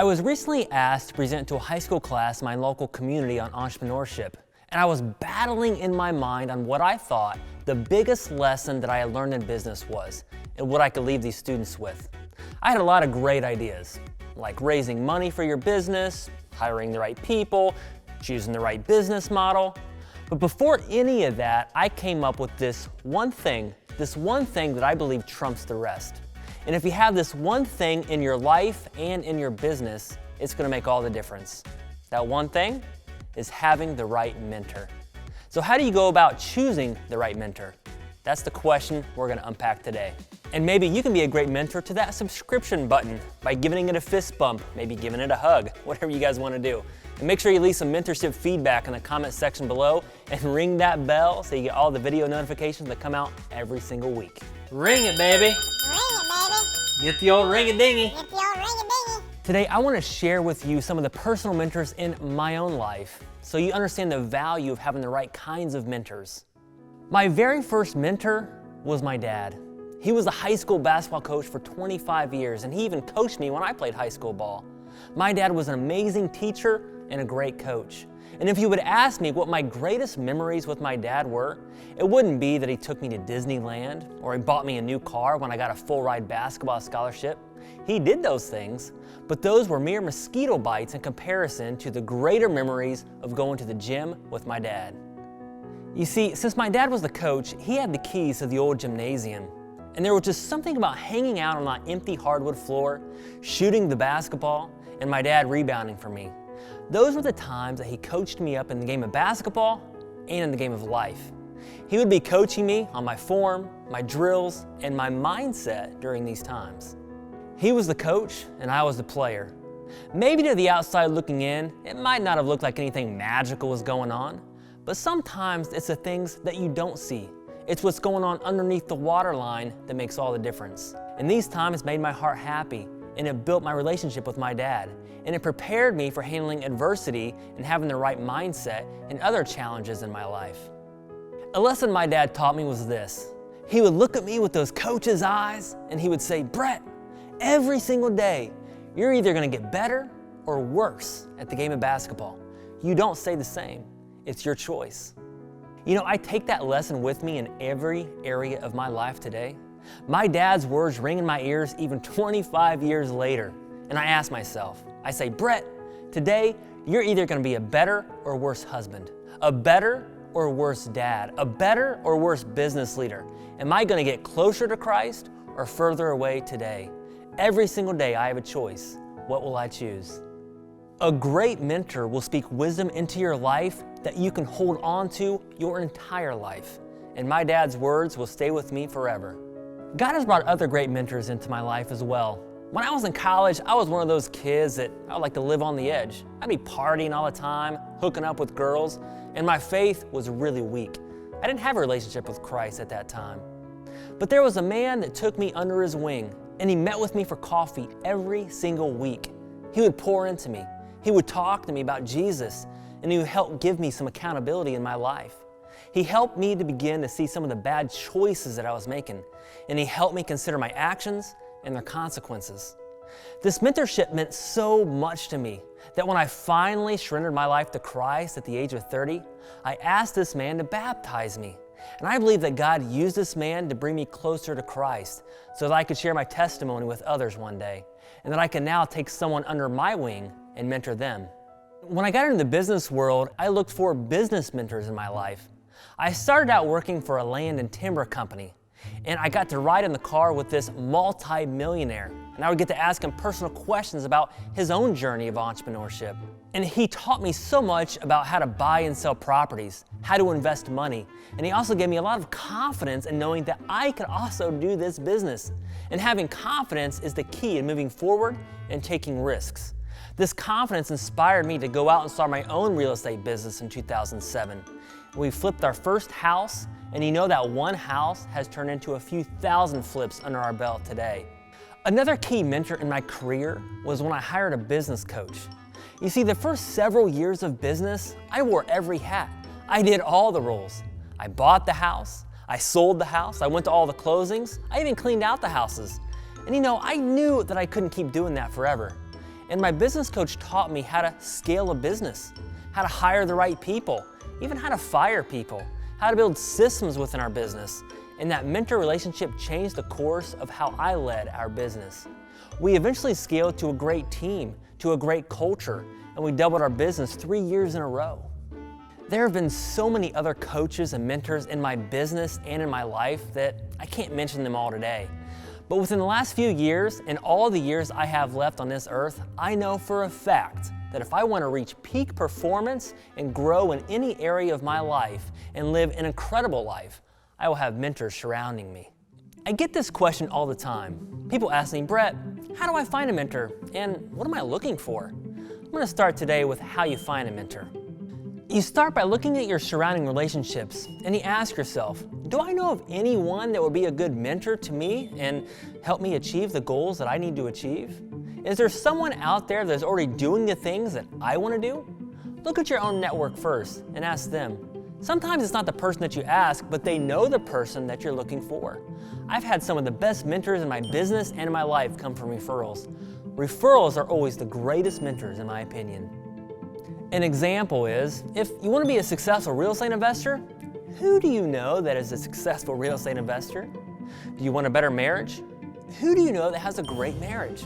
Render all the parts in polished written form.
was recently asked to present to a high school class in my local community on entrepreneurship, and I was battling in my mind on what I thought the biggest lesson that I had learned in business was, and what I could leave these students with. I had a lot of great ideas, like raising money for your business, hiring the right people, choosing the right business model. But before any of that, I came up with this one thing that I believe trumps the rest. And if you have this one thing in your life and in your business, it's gonna make all the difference. That one thing is having the right mentor. So how do you go about choosing the right mentor? That's the question we're gonna unpack today. And maybe you can be a great mentor to that subscription button by giving it a fist bump, maybe giving it a hug, whatever you guys wanna do. And make sure you leave some mentorship feedback in the comment section below and ring that bell so you get all the video notifications that come out every single week. Ring it, baby. Get the old ring-a-dingy. Today, I want to share with you some of the personal mentors in my own life so you understand the value of having the right kinds of mentors. My very first mentor was my dad. He was a high school basketball coach for 25 years, and he even coached me when I played high school ball. My dad was an amazing teacher and a great coach. And if you would ask me what my greatest memories with my dad were, it wouldn't be that he took me to Disneyland or he bought me a new car when I got a full-ride basketball scholarship. He did those things, but those were mere mosquito bites in comparison to the greater memories of going to the gym with my dad. You see, since my dad was the coach, he had the keys to the old gymnasium. And there was just something about hanging out on that empty hardwood floor, shooting the basketball, and my dad rebounding for me. Those were the times that he coached me up in the game of basketball and in the game of life. He would be coaching me on my form, my drills, and my mindset during these times. He was the coach and I was the player. Maybe to the outside looking in, it might not have looked like anything magical was going on, but sometimes it's the things that you don't see. It's what's going on underneath the waterline that makes all the difference. And these times made my heart happy, and it built my relationship with my dad. And it prepared me for handling adversity and having the right mindset and other challenges in my life. A lesson my dad taught me was this. He would look at me with those coach's eyes and he would say, "Brett, every single day, you're either gonna get better or worse at the game of basketball. You don't stay the same. It's your choice." You know, I take that lesson with me in every area of my life today. My dad's words ring in my ears even 25 years later. And I ask myself, I say, "Brett, today you're either gonna be a better or worse husband, a better or worse dad, a better or worse business leader. Am I gonna get closer to Christ or further away today? Every single day I have a choice. What will I choose?" A great mentor will speak wisdom into your life that you can hold on to your entire life. And my dad's words will stay with me forever. God has brought other great mentors into my life as well. When I was in college, I was one of those kids that I would like to live on the edge. I'd be partying all the time, hooking up with girls, and my faith was really weak. I didn't have a relationship with Christ at that time. But there was a man that took me under his wing, and he met with me for coffee every single week. He would pour into me. He would talk to me about Jesus, and he would help give me some accountability in my life. He helped me to begin to see some of the bad choices that I was making, and he helped me consider my actions and their consequences. This mentorship meant so much to me that when I finally surrendered my life to Christ at the age of 30, I asked this man to baptize me. And I believe that God used this man to bring me closer to Christ so that I could share my testimony with others one day, and that I can now take someone under my wing and mentor them. When I got into the business world, I looked for business mentors in my life. I started out working for a land and timber company, and I got to ride in the car with this multi-millionaire, and I would get to ask him personal questions about his own journey of entrepreneurship. And he taught me so much about how to buy and sell properties, how to invest money, and he also gave me a lot of confidence in knowing that I could also do this business. And having confidence is the key in moving forward and taking risks. This confidence inspired me to go out and start my own real estate business in 2007. We flipped our first house, and you know that one house has turned into a few thousand flips under our belt today. Another key mentor in my career was when I hired a business coach. You see, the first several years of business, I wore every hat. I did all the roles. I bought the house, I sold the house, I went to all the closings, I even cleaned out the houses. And you know, I knew that I couldn't keep doing that forever. And my business coach taught me how to scale a business, how to hire the right people, even how to fire people, how to build systems within our business. And that mentor relationship changed the course of how I led our business. We eventually scaled to a great team, to a great culture, and we doubled our business 3 years in a row. There have been so many other coaches and mentors in my business and in my life that I can't mention them all today. But within the last few years and all the years I have left on this earth, I know for a fact that if I want to reach peak performance and grow in any area of my life and live an incredible life, I will have mentors surrounding me. I get this question all the time. People ask me, Brett, how do I find a mentor and what am I looking for? I'm going to start today with how you find a mentor. You start by looking at your surrounding relationships and you ask yourself, do I know of anyone that would be a good mentor to me and help me achieve the goals that I need to achieve? Is there someone out there that's already doing the things that I want to do? Look at your own network first and ask them. Sometimes it's not the person that you ask, but they know the person that you're looking for. I've had some of the best mentors in my business and in my life come from referrals. Referrals are always the greatest mentors in my opinion. An example is, if you want to be a successful real estate investor, who do you know that is a successful real estate investor? Do you want a better marriage? Who do you know that has a great marriage?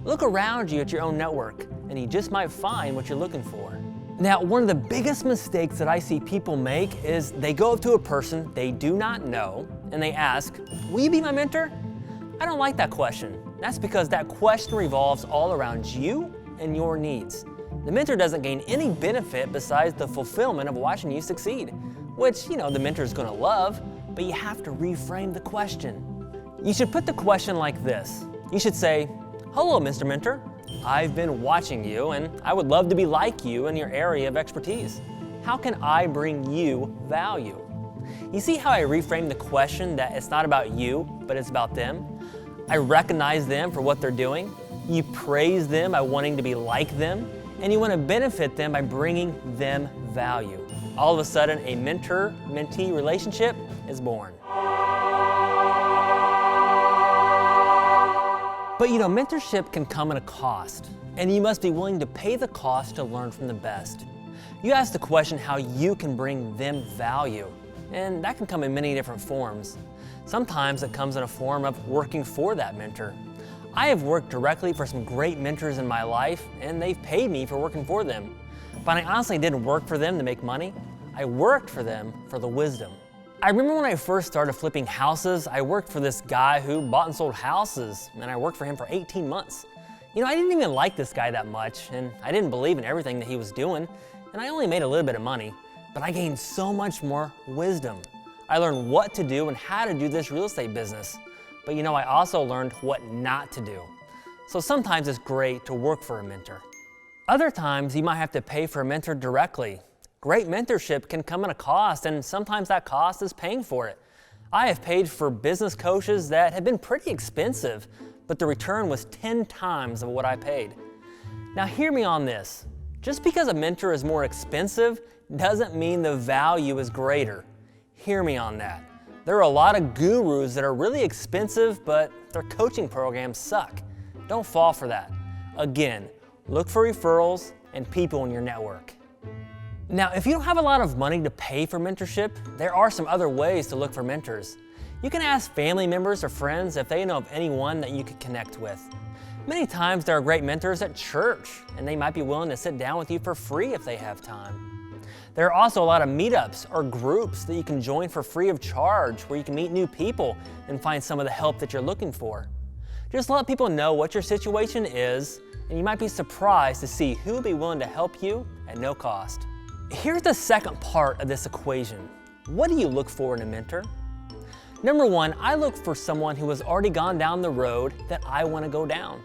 Look around you at your own network, and you just might find what you're looking for. Now, one of the biggest mistakes that I see people make is they go up to a person they do not know, and they ask, will you be my mentor? I don't like that question. That's because that question revolves all around you and your needs. The mentor doesn't gain any benefit besides the fulfillment of watching you succeed, which, the mentor is going to love, but you have to reframe the question. You should put the question like this. You should say, hello, Mr. Mentor. I've been watching you and I would love to be like you in your area of expertise. How can I bring you value? You see how I reframe the question that it's not about you, but it's about them? I recognize them for what they're doing. You praise them by wanting to be like them. And you want to benefit them by bringing them value. All of a sudden, a mentor-mentee relationship is born. But mentorship can come at a cost, and you must be willing to pay the cost to learn from the best. You ask the question how you can bring them value, and that can come in many different forms. Sometimes it comes in a form of working for that mentor. I have worked directly for some great mentors in my life, and they've paid me for working for them. But I honestly didn't work for them to make money. I worked for them for the wisdom. I remember when I first started flipping houses, I worked for this guy who bought and sold houses, and I worked for him for 18 months. I didn't even like this guy that much, and I didn't believe in everything that he was doing, and I only made a little bit of money, but I gained so much more wisdom. I learned what to do and how to do this real estate business. But I also learned what not to do. So sometimes it's great to work for a mentor. Other times you might have to pay for a mentor directly. Great mentorship can come at a cost, and sometimes that cost is paying for it. I have paid for business coaches that have been pretty expensive, but the return was 10 times of what I paid. Now hear me on this. Just because a mentor is more expensive doesn't mean the value is greater. Hear me on that. There are a lot of gurus that are really expensive, but their coaching programs suck. Don't fall for that. Again, look for referrals and people in your network. Now, if you don't have a lot of money to pay for mentorship, there are some other ways to look for mentors. You can ask family members or friends if they know of anyone that you could connect with. Many times there are great mentors at church, and they might be willing to sit down with you for free if they have time. There are also a lot of meetups or groups that you can join for free of charge where you can meet new people and find some of the help that you're looking for. Just let people know what your situation is, and you might be surprised to see who will be willing to help you at no cost. Here's the second part of this equation. What do you look for in a mentor? Number one, I look for someone who has already gone down the road that I want to go down.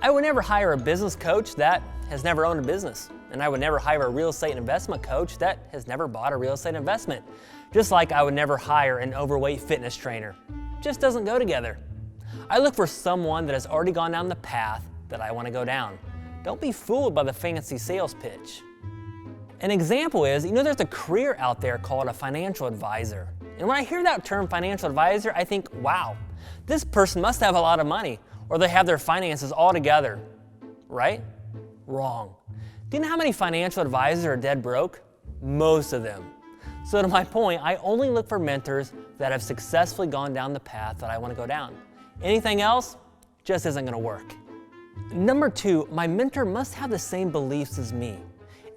I would never hire a business coach that has never owned a business. And I would never hire a real estate investment coach that has never bought a real estate investment. Just like I would never hire an overweight fitness trainer. It just doesn't go together. I look for someone that has already gone down the path that I want to go down. Don't be fooled by the fancy sales pitch. An example is, there's a career out there called a financial advisor. And when I hear that term financial advisor, I think, wow, this person must have a lot of money, or they have their finances all together. right? Wrong. Do you know how many financial advisors are dead broke? Most of them. So to my point, I only look for mentors that have successfully gone down the path that I want to go down. Anything else just isn't going to work. Number 2, my mentor must have the same beliefs as me.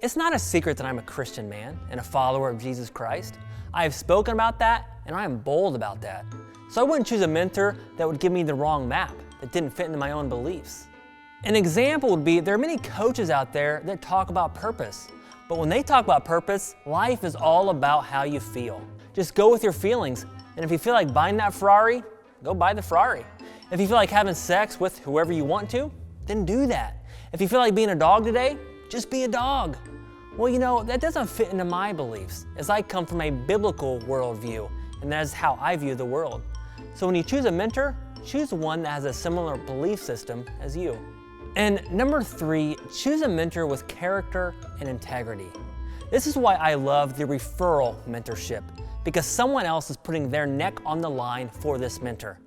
It's not a secret that I'm a Christian man and a follower of Jesus Christ. I have spoken about that, and I am bold about that. So I wouldn't choose a mentor that would give me the wrong map, that didn't fit into my own beliefs. An example would be, there are many coaches out there that talk about purpose. But when they talk about purpose, life is all about how you feel. Just go with your feelings, and if you feel like buying that Ferrari, go buy the Ferrari. If you feel like having sex with whoever you want to, then do that. If you feel like being a dog today, just be a dog. Well, you know, that doesn't fit into my beliefs, as I come from a biblical worldview, and that is how I view the world. So when you choose a mentor, choose one that has a similar belief system as you. And number 3, choose a mentor with character and integrity. This is why I love the referral mentorship, because someone else is putting their neck on the line for this mentor.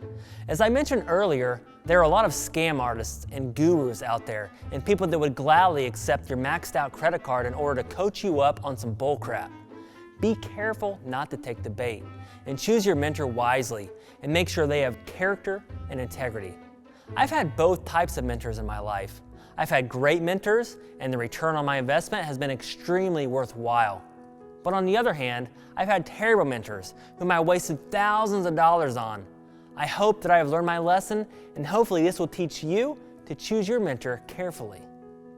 As I mentioned earlier, there are a lot of scam artists and gurus out there, and people that would gladly accept your maxed out credit card in order to coach you up on some bullcrap. Be careful not to take the bait, and choose your mentor wisely, and make sure they have character and integrity. I've had both types of mentors in my life. I've had great mentors, and the return on my investment has been extremely worthwhile. But on the other hand, I've had terrible mentors whom I wasted thousands of dollars on. I hope that I have learned my lesson, and hopefully this will teach you to choose your mentor carefully.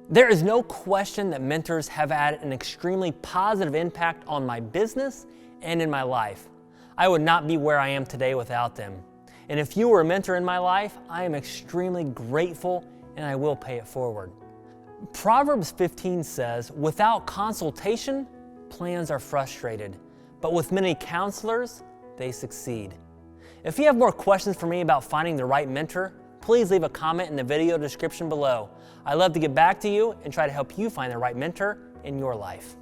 There is no question that mentors have had an extremely positive impact on my business and in my life. I would not be where I am today without them. And if you were a mentor in my life, I am extremely grateful, and I will pay it forward. Proverbs 15 says, "Without consultation, plans are frustrated, but with many counselors, they succeed." If you have more questions for me about finding the right mentor, please leave a comment in the video description below. I'd love to get back to you and try to help you find the right mentor in your life.